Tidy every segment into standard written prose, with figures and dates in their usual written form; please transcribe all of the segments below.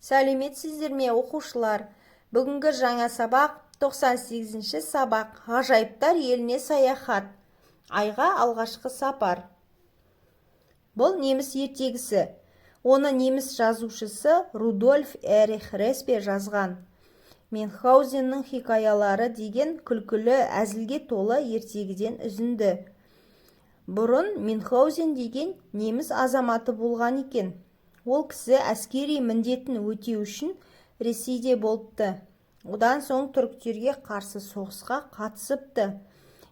Сәлеметсіздер ме оқушылар? Бүгінгі жаңа сабақ 98-ші сабақ. Ғажайыптар еліне саяхат. Айға алғашқы сапар. Бұл неміс ертегісі. Оны неміс жазушысы Рудольф Эрих Респе жазған. Мюнхгаузеннің хикаялары деген күлкілі әзілге толы ертегіден үзінді. Бұрын Мюнхгаузен деген неміс азаматы болған екен. Ол кісі әскери міндетін өтеу үшін Ресейде болыпты. Одан соң түріктерге қарсы соғысқа қатысыпты.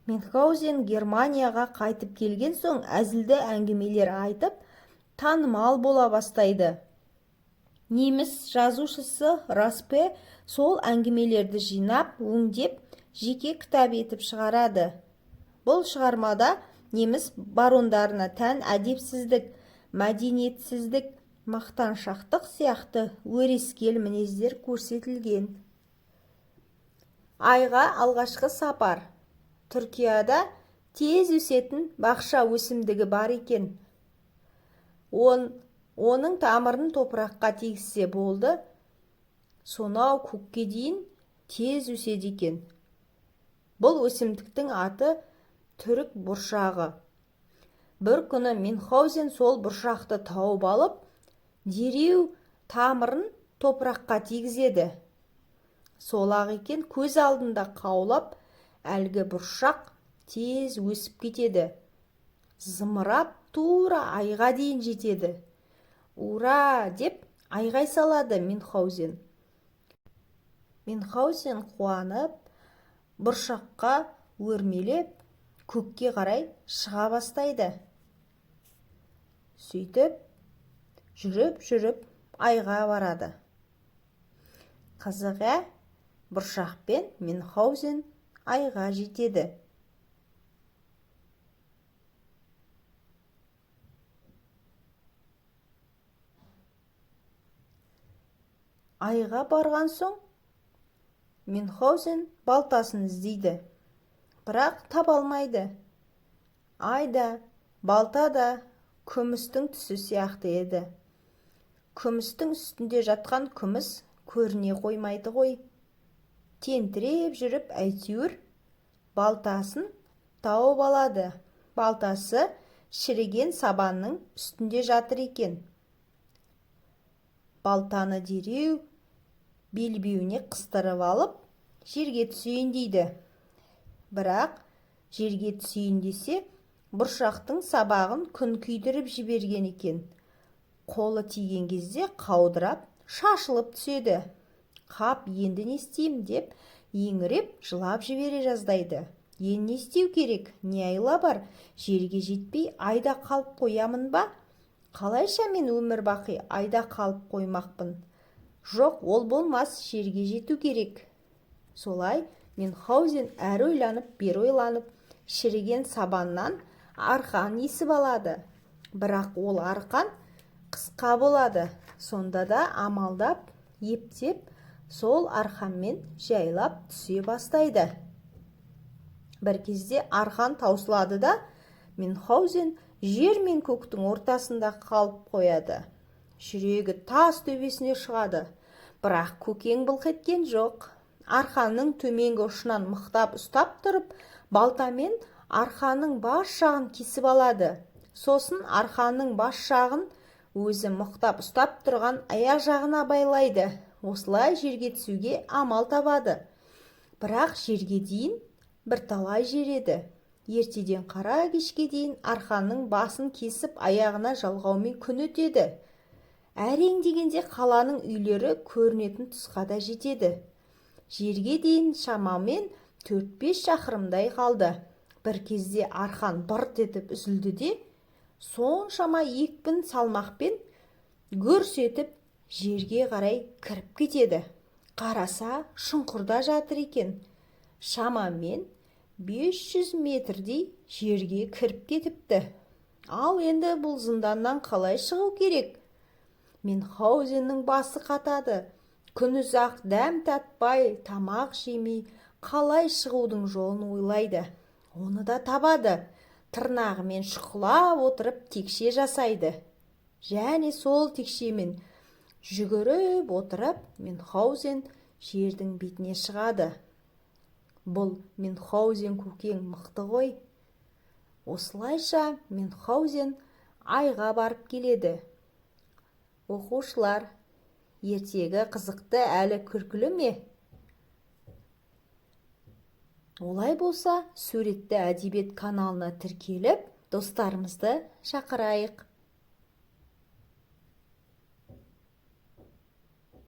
Мюнхгаузен Германияға қайтып келген соң әзілді әңгімелер айтып, танымал бола бастайды. Неміс жазушысы Распе сол әңгімелерді жинап, өңдеп, жеке кітап етіп шығарады. Бұл шығармада неміс барондарына тән әдепсіздік, мәдениетсіздік, мақтаншақтық сияқты өрескел мінездер көрсетілген. Айға алғашқы сапар. Түркияда тез өсетін бақша өсімдігі бар екен. Оның тамырын топыраққа тегізсе болды, сонау көкке дейін тез өседі екен. Бұл өсімдіктің аты түрік бұршағы. Бір күні Мюнхгаузен сол бұршақты тауып алып, дереу тамырын топыраққа тегізеді. Сол-ақ екен көз алдында қаулап, әлгі бұршақ тез өсіп кетеді. Зымырап тура айға дейін жетеді. Ура деп айғай салады Мюнхгаузен. Мюнхгаузен қуанып, бұршаққа өрмелеп, көкке қарай шыға бастайды. Сөйтіп, жүріп айға барады. Қызығы, бұршақпен Мюнхгаузен айға жетеді. Айға барған соң, Мюнхгаузен балтасын іздейді. Бірақ таба алмайды. Айда, балта да күмістің түсі сияқты еді. Күмістің үстінде жатқан күміс көріне қоймайды ғой. Тентіреп жүріп әйтеуір балтасын тауып алады. Балтасы шіріген сабанның үстінде жатыр екен. Балтаны дереу белбеуіне қыстырып алып, жерге түсейін дейді. Бірақ жерге түсейін десе, бұршақтың сабағын күн күйдіріп жіберген екен. Қолы тиген кезде қаудырап, шашылып түседі. Қап, енді не істеймін деп, еңіреп, жылап жібере жаздайды. Енді не істеу керек? Не айла бар? Жерге жетпей айда қалып қоямын ба? Қалайша мен өмір бақи айда қалып қоймақпын? Жоқ, ол болмас, жерге жету керек. Солай Мюнхгаузен әр ойланып, бер ойланып, шіріген сабаннан арқан есіп алады. Бірақ ол арқан қысқа болады. Сонда да амалдап, ептеп, сол арқанмен жайлап түсе бастайды. Бір кезде арқан таусылады да, Мюнхгаузен жер мен көктің ортасында қалып қояды. Жүрегі тас төбесіне шығады. Бірақ көкең былқ еткен жоқ. Арқанның төменгі ұшынан мықтап ұстап тұрып, балтамен арқанның бас жағын кесіп алады. Сосын арқанның бас жағын өзі мықтап ұстап тұрған аяқ жағына байлайды. Осылай жерге түсуге амал табады. Бірақ жерге дейін бірталай жереді. Ертеден қара кешке дейін арқанның басын кесіп аяғына жалғаумен күн өтеді. Әрең дегенде қаланың үйлері көрінетін тұсқа да жетеді. Жерге дейін шамамен 4-5 шақырымдай қалды. Бір кезде арқан бырт етіп үзілді де, соншама екпін салмақпен гүрс етіп жерге қарай кіріп кетеді. Қараса, шұңқырда жатыр екен. Шамамен 500 метрдей жерге кіріп кетіпті. Ал енді бұл зынданнан қалай шығу керек? Мюнхгаузеннің басы қатады. Күн ұзақ дәм татпай, тамақ жемей, қалай шығудың жолын ойлайды. Оны да табады. Тырнағымен шұқылап отырып текше жасайды. Және сол текшемен жүгіріп отырып Мюнхгаузен жердің бетіне шығады. Бұл Мюнхгаузен көкең мықты ғой. Осылайша Мюнхгаузен айға барып келеді. Оқушылар, ертегі қызықты әлі күлкілі ме? Олай болса, суретті әдебиет каналына тіркеліп, достарымызды шақырайық.